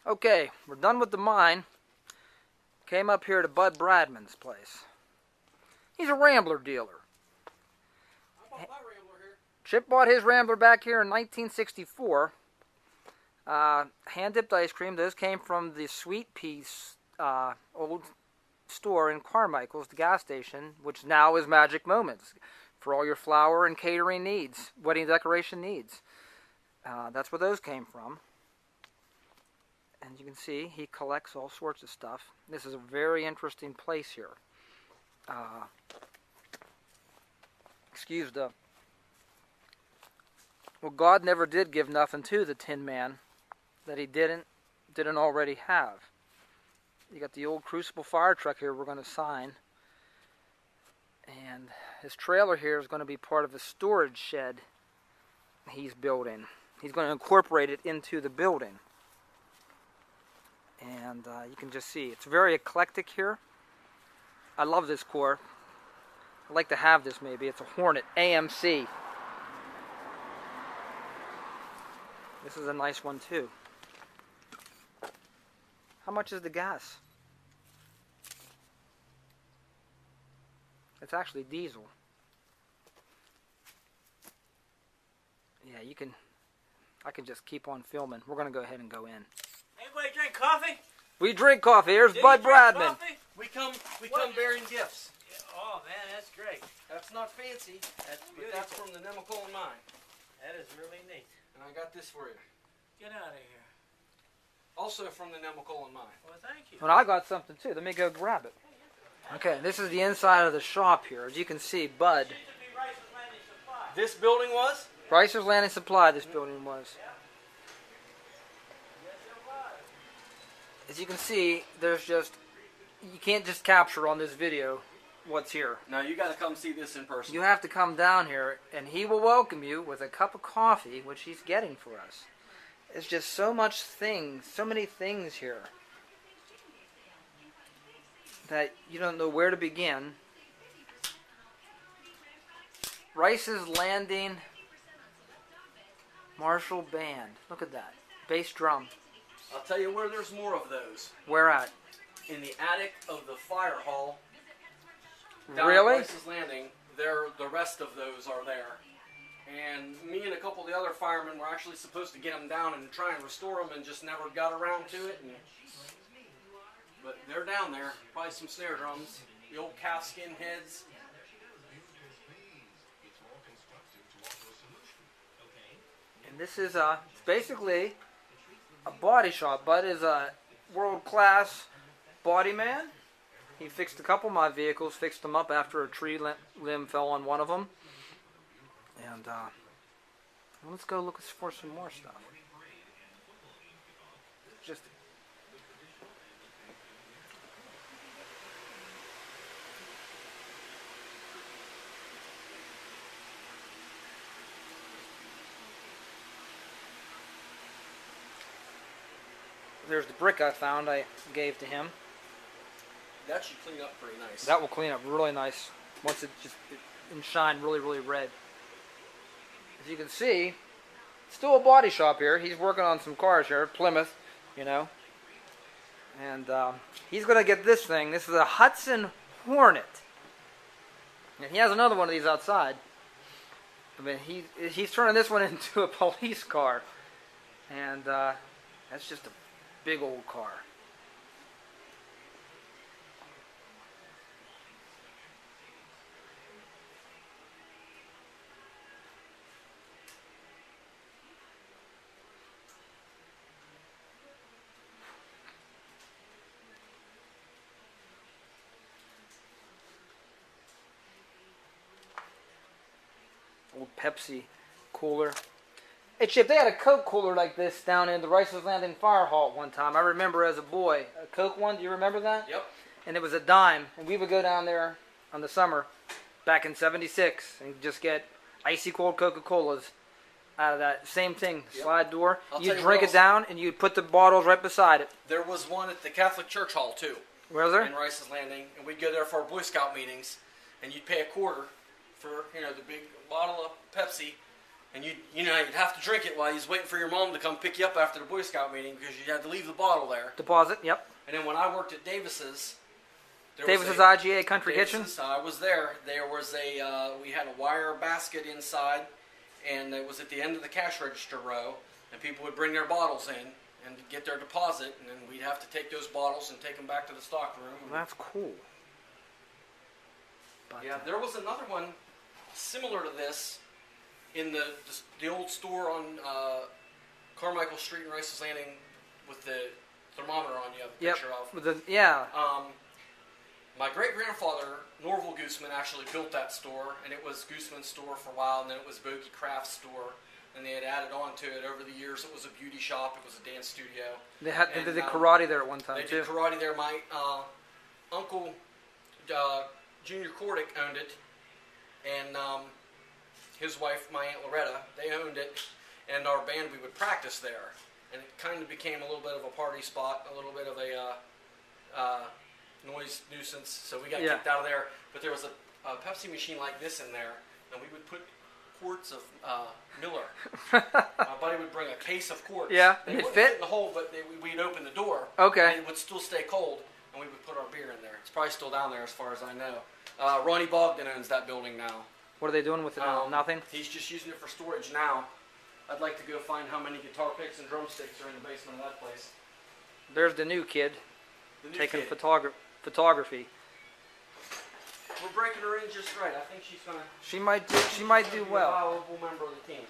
Okay, we're done with the mine. Came up here to Bud Bradmons' place. He's a Rambler dealer. I bought my Rambler here. Chip bought his Rambler back here in 1964. Hand-dipped ice cream. Those came from the Sweet Peace old store in Carmichael's, the gas station, which now is Magic Moments for all your flower and catering needs, wedding decoration needs. That's where those came from. And you can see he collects all sorts of stuff. This is a very interesting place here. Excuse the... Well, God never did give nothing to the Tin Man that he didn't already have. You got the old Crucible fire truck here we're going to sign. And his trailer here is going to be part of a storage shed he's building. He's going to incorporate it into the building. And you can just see, it's very eclectic here. I love this core. I'd like to have this maybe. It's a Hornet AMC. This is a nice one too. How much is the gas? It's actually diesel. Yeah, I can just keep on filming. We're going to go ahead and go in. Anybody drink coffee? We drink coffee. Here's Bud Bradman. We come bearing gifts. Yeah, oh man, that's great. That's not fancy. But that's from the Nemacolin mine. That is really neat. And I got this for you. Get out of here. Also from the Nemacolin mine. Well, thank you. Well, I got something too. Let me go grab it. Okay, this is the inside of the shop here. As you can see, Bud. This building was? Ricer's Landing Supply, this building was. As you can see, there's just, you can't just capture on this video what's here. No, you got to come see this in person. You have to come down here, and he will welcome you with a cup of coffee, which he's getting for us. It's just so much things, so many things here, that you don't know where to begin. Rice's Landing Marshall Band. Look at that. Bass drum. I'll tell you where there's more of those. Where at? In the attic of the fire hall. Down Really? At Rice's Landing. The rest of those are there. And me and a couple of the other firemen were actually supposed to get them down and try and restore them and just never got around to it. But they're down there. Probably some snare drums. The old calfskin heads. And this is it's basically a body shop. Bud is a world-class body man. He fixed a couple of my vehicles, fixed them up after a tree limb fell on one of them. And let's go look for some more stuff. Just there's the brick I found I gave to him. That should clean up pretty nice. That will clean up really nice once it shine really, really red. As you can see, still a body shop here. He's working on some cars here, Plymouth, you know. And he's going to get this thing. This is a Hudson Hornet. And he has another one of these outside. I mean, he's turning this one into a police car. And that's just a big old car. Old Pepsi cooler. Hey Chip, they had a Coke cooler like this down in the Rice's Landing Fire Hall at one time. I remember as a boy. A Coke one, do you remember that? Yep. And it was a dime. And we would go down there on the summer back in '76 and just get icy cold Coca-Colas out of that same thing, Yep. Slide door. You you drink what it down and you put the bottles right beside it. There was one at the Catholic Church Hall too. Was there? In Rice's Landing, and we'd go there for our Boy Scout meetings, and you'd pay $25 for the big bottle of Pepsi, And you'd have to drink it while he's waiting for your mom to come pick you up after the Boy Scout meeting because you had to leave the bottle there. Deposit, yep. And then when I worked at Davis's, IGA Country Kitchen. I was there. There was we had a wire basket inside, and it was at the end of the cash register row, and people would bring their bottles in and get their deposit, and then we'd have to take those bottles and take them back to the stock room. Well, that's cool. But, yeah, there was another one similar to this in the old store on Carmichael Street in Rice's Landing with the thermometer on you have a picture of. With yeah. My great-grandfather, Norval Gooseman, actually built that store, and it was Gooseman's store for a while, and then it was Bogey Craft's store, and they had added on to it over the years. It was a beauty shop, it was a dance studio. They did karate there at one time, too. They did karate there. My uncle, Junior Cordick, owned it, and his wife, my Aunt Loretta, they owned it, and our band, we would practice there. And it kind of became a little bit of a party spot, a little bit of a noise nuisance, so we got kicked out of there. But there was a Pepsi machine like this in there, and we would put quarts of Miller. My buddy would bring a case of quarts. Yeah, they it wouldn't fit in the hole, but we'd open the door. Okay. And it would still stay cold, and we would put our beer in there. It's probably still down there as far as I know. Ronnie Bogdan owns that building now. What are they doing with it now? Nothing? He's just using it for storage now. I'd like to go find how many guitar picks and drumsticks are in the basement of that place. There's the new kid taking kid. photography. We're breaking her in just right. I think she's gonna. She might do well. A valuable member of the team.